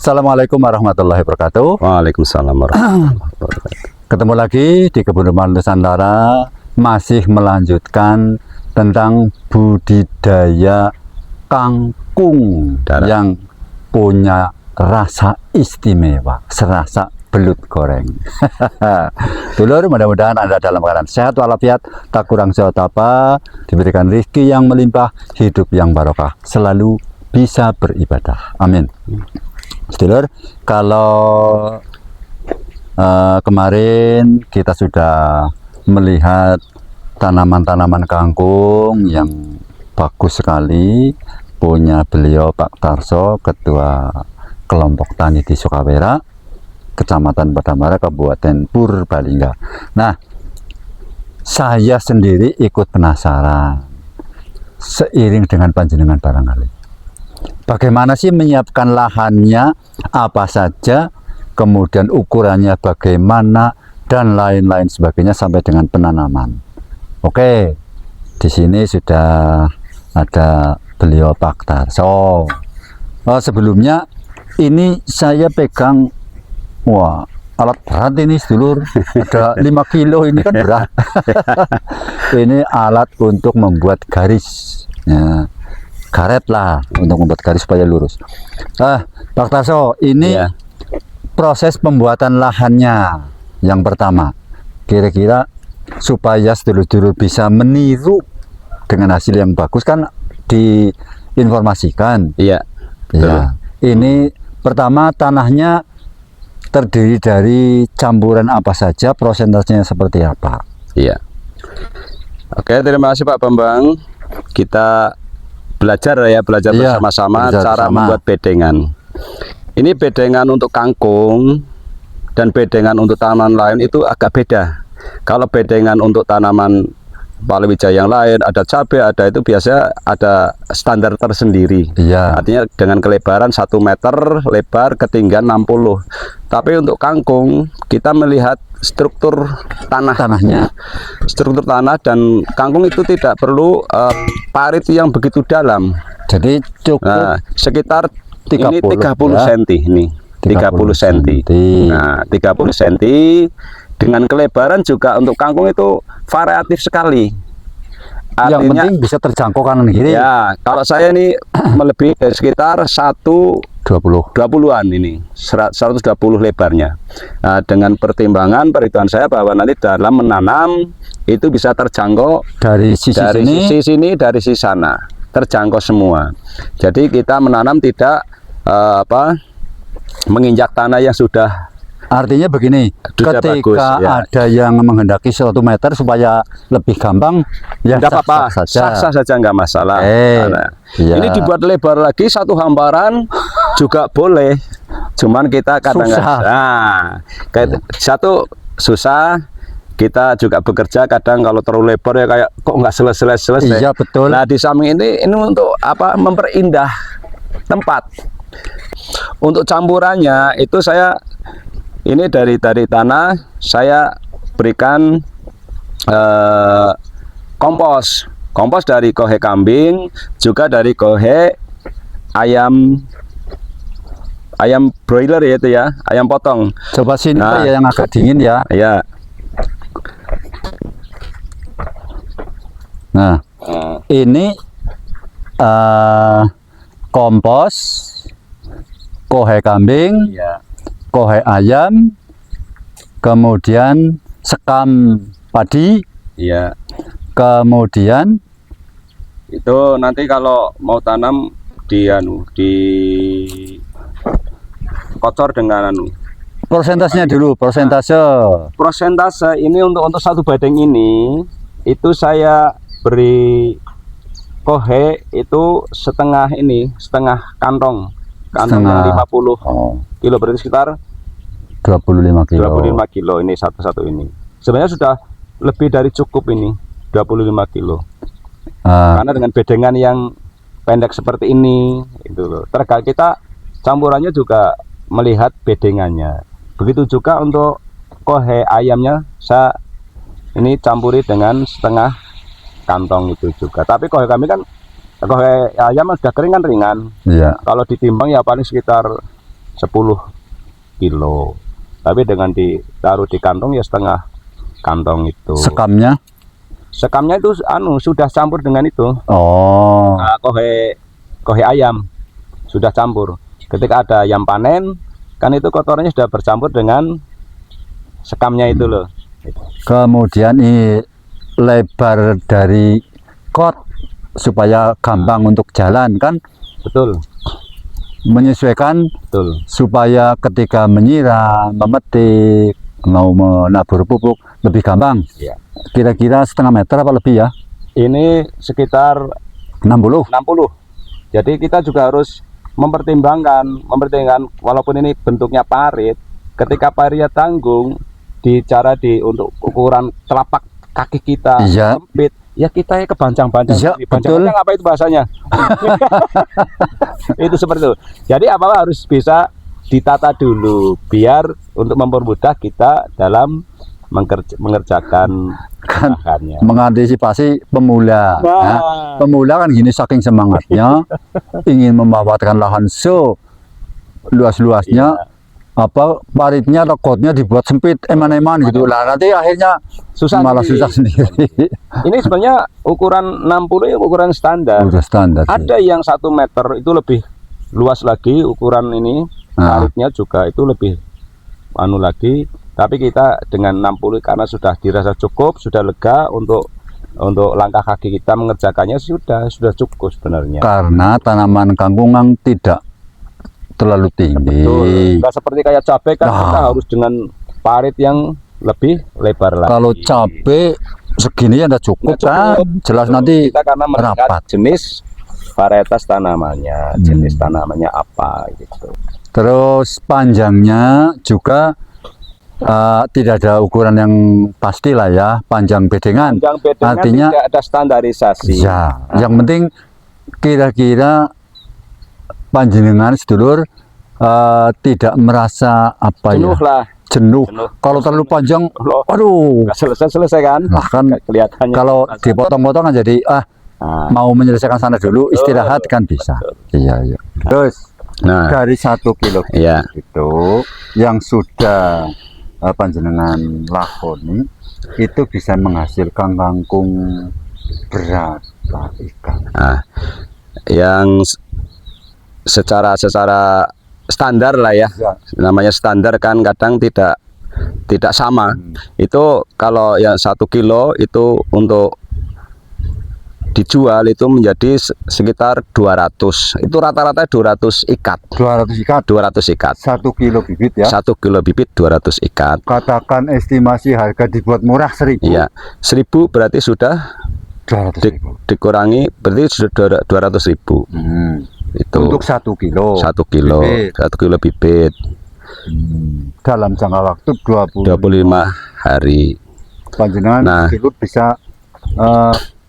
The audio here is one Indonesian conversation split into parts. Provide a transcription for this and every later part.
Assalamualaikum warahmatullahi wabarakatuh. Waalaikumsalam warahmatullahi wabarakatuh. Ketemu lagi di Kebun Rumah Nusantara, masih melanjutkan tentang budidaya kangkung yang punya rasa istimewa, serasa belut goreng. Dulur, mudah-mudahan Anda dalam keadaan sehat walafiat, tak kurang sehat apa, diberikan rezeki yang melimpah, hidup yang barokah, selalu bisa beribadah. Amin. Dulur, kalau kemarin kita sudah melihat tanaman-tanaman kangkung yang bagus sekali, punya beliau Pak Tarso, Ketua Kelompok Tani di Sukawera, Kecamatan Padamara, Kabupaten Purbalingga. Nah, saya sendiri ikut penasaran, seiring dengan panjenengan barangkali, bagaimana sih menyiapkan lahannya, apa saja, kemudian ukurannya bagaimana, dan lain-lain sebagainya sampai dengan penanaman. Oke, di sini sudah ada beliau Pak Tarso. Sebelumnya ini saya pegang, wah, alat berat ini sedulur, ada 5 kilo ini kan berat. Ini alat untuk membuat garis, ya, karet lah untuk membuat garis supaya lurus. Pak Tarso, ini ya, proses pembuatan lahannya yang pertama, kira-kira supaya sedulur-sedulur bisa meniru dengan hasil yang bagus kan diinformasikan. Iya. Ya. Ini pertama, tanahnya terdiri dari campuran apa saja, prosentasenya seperti apa? Iya. Oke, terima kasih Pak Bambang. Kita belajar bersama-sama cara membuat bedengan. Ini bedengan untuk kangkung dan bedengan untuk tanaman lain itu agak beda. Kalau bedengan untuk tanaman palawija yang lain, ada cabai, ada itu biasa ada standar tersendiri. Iya. Artinya dengan kelebaran 1 meter, lebar, ketinggian 60. Tapi untuk kangkung kita melihat struktur tanahnya. Struktur tanah, dan kangkung itu tidak perlu parit yang begitu dalam. Jadi cukup sekitar 30 ya? cm ini. 30 cm. Nah, 30 cm dengan kelebaran juga untuk kangkung itu variatif sekali. Artinya, yang penting bisa terjangkau kanan kiri. Ya, kalau saya ini melebihi sekitar 120-an ini, 120 lebarnya. Nah, dengan pertimbangan perhitungan saya bahwa nanti dalam menanam itu bisa terjangkau dari sisi sini, dari sisi sana, terjangkau semua. Jadi kita menanam tidak menginjak tanah yang sudah. Artinya begini, ketika bagus, ya, ada yang menghendaki 1 meter supaya lebih gampang, ya tidak apa-apa, sah-sah saja, nggak masalah. Ya. Ini dibuat lebar lagi 1 hamparan juga boleh, cuman kita kadang-kadang satu susah. Kita juga bekerja kadang kalau terlalu lebar ya kayak kok nggak selesai. Iya, betul. Nah, di samping ini untuk apa? Memperindah tempat. Untuk campurannya itu saya ini dari tanah saya berikan kompos dari kohe kambing, juga dari kohe ayam broiler ya, itu ya, ayam potong. Coba sini Pak, ya, yang agak dingin ya. Ya. Nah, ini kompos kohe kambing, ya, kohe ayam, kemudian sekam padi, ya, kemudian itu nanti kalau mau tanam di kocor dengan persentasenya dulu, persentase ini untuk 1 badeng ini itu saya beri kohe itu setengah kantong yang 50 kilo, berarti sekitar 25 kilo ini satu ini. Sebenarnya sudah lebih dari cukup ini 25 kilo. Karena dengan bedengan yang pendek seperti ini itu loh. Tergantung kita campurannya juga melihat bedengannya. Begitu juga untuk kohe ayamnya, saya ini campuri dengan setengah kantong itu juga. Tapi kohe kami kan, kohe ayam sudah kering kan ringan. Iya. Kalau ditimbang ya paling sekitar kilo. Tapi dengan ditaruh di kantong ya setengah kantong itu. Sekamnya itu sudah campur dengan itu. Oh. Kohe ayam sudah campur. Ketika ada ayam panen, kan itu kotorannya sudah bercampur dengan sekamnya itu loh. Kemudian ini lebar dari kot supaya gampang untuk jalan kan? Betul. Menyesuaikan, Betul. supaya ketika menyiram, memetik, mau menabur pupuk lebih gampang. Ya. Kira-kira setengah meter apa lebih ya? Ini sekitar 60. Jadi kita juga harus mempertimbangkan walaupun ini bentuknya parit, ketika paritnya tanggung untuk ukuran telapak kaki kita sempit, ya kita kebancang-bancang. Iya, betul. Apa itu bahasanya? Itu seperti itu. Jadi apa harus bisa ditata dulu biar untuk mempermudah kita dalam mengerjakan bahannya. Mengantisipasi pemula. Nah, pemula kan gini, saking semangatnya ingin memanfaatkan lahan luas-luasnya, paritnya atau kotnya dibuat sempit eman-eman gitu lah, nanti akhirnya malah susah sendiri. Ini sebenarnya ukuran 60 ya ukuran standar. Udah standar. Ada yang 1 meter itu lebih luas lagi ukuran ini, paritnya juga itu lebih lagi. Tapi kita dengan 60 karena sudah dirasa cukup, sudah lega untuk langkah kaki kita mengerjakannya sudah cukup sebenarnya. Karena tanaman kangkung tidak terlalu tinggi. Betul. Nggak seperti kayak cabai kan kita harus dengan parit yang lebih lebar lagi. Kalau cabai segini ya udah cukup, kan? Jelas nanti kita karena rapat. Jenis varietas tanamannya, jenis tanamannya apa gitu. Terus panjangnya juga tidak ada ukuran yang pasti lah ya, panjang bedengan. Artinya tidak ada standarisasi. Ya, yang penting kira-kira panjenengan sedulur tidak merasa jenuh. Kalau terlalu panjang, aduh, selesai kan? Nah, kan kelihatannya. Kalau dipotong-potong kan jadi mau menyelesaikan sana dulu, istirahat kan bisa. Iya. Terus dari 1 kilo itu yang sudah panjenengan lakoni itu bisa menghasilkan kangkung berapa ikan? Yang secara standar lah ya, namanya standar kan kadang tidak sama. Itu kalau yang 1 kilo itu untuk dijual itu menjadi sekitar 200. Itu rata-rata 200 ikat. 200 ikat. 1 kilo bibit ya. 1 kilo bibit 200 ikat. Katakan estimasi harga dibuat murah 1.000. Iya. 1.000 berarti sudah 200.000. dikurangi berarti sudah 200.000. Itu untuk 1 kilo. 1 kilo. Bibit. 1 kilo bibit. Dalam jangka waktu 25 hari. Panjenengan bisa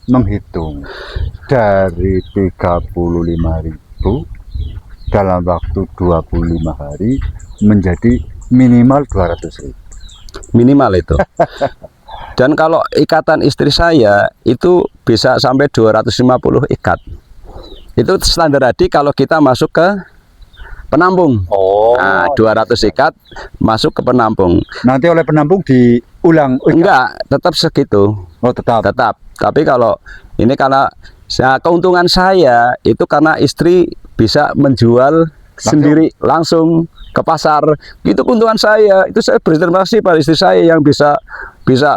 menghitung dari 35.000 dalam waktu 25 hari menjadi minimal 200.000. Minimal itu. Dan kalau ikatan istri saya itu bisa sampai 250 ikat. Itu standar tadi kalau kita masuk ke penampung. 200 ikat masuk ke penampung. Nanti oleh penampung diulang? Enggak, tetap segitu. Tetap. Tapi kalau ini karena keuntungan saya itu karena istri bisa menjual sendiri langsung ke pasar. Itu keuntungan saya. Itu saya berterima kasih pada istri saya yang bisa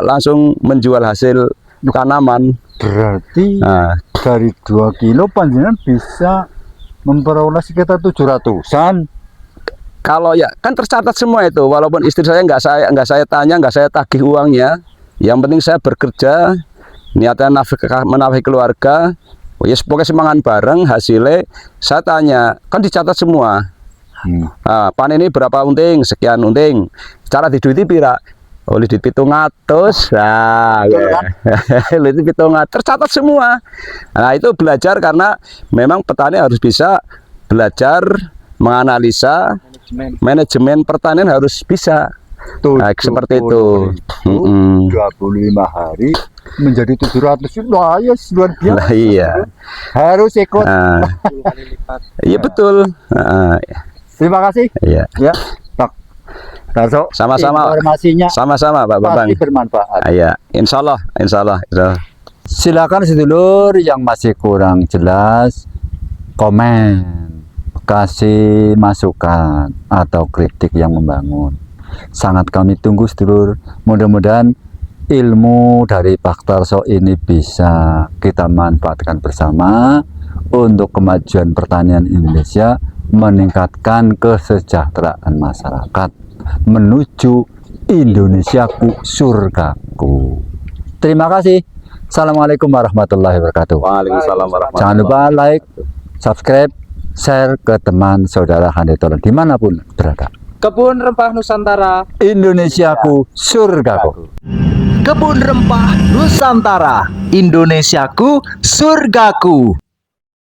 langsung menjual hasil tanaman. Berarti dari 2 kilo panjenengan bisa memperoleh sekitar 700-an. Kalau ya kan tercatat semua itu, walaupun istri saya nggak saya tanya, nggak saya tagih uangnya. Yang penting saya bekerja, niatnya menafkahi keluarga. Pokoknya semangat bareng, hasilnya saya tanya, kan dicatat semua. Panen ini berapa unting, sekian unting. Cara diduiti pira? Oleh di 700. Tercatat semua. Nah, itu belajar karena memang petani harus bisa belajar menganalisa manajemen pertanian, harus bisa. Seperti itu. 25 hari menjadi 700. Wah, ya luar biasa. Iya. Harus ikut. Iya betul. Terima kasih. Iya. Ya, Pak Darso. Sama-sama. Informasinya Sama-sama Pak Bambang. pasti bermanfaat. Iya, insya Allah. Silakan sedulur yang masih kurang jelas komen, kasih masukan atau kritik yang membangun. Sangat kami tunggu sedulur. Mudah-mudahan ilmu dari Pak Tarso ini bisa kita manfaatkan bersama untuk kemajuan pertanian Indonesia, meningkatkan kesejahteraan masyarakat menuju Indonesiaku surgaku. Terima kasih. Assalamualaikum warahmatullahi wabarakatuh. Waalaikumsalam warahmatullahi wabarakatuh. Jangan lupa like, subscribe, share ke teman saudara Handetolan dimanapun berada. Kebun Rempah Nusantara, Indonesiaku surgaku. Kebun Rempah Nusantara, Indonesiaku surgaku.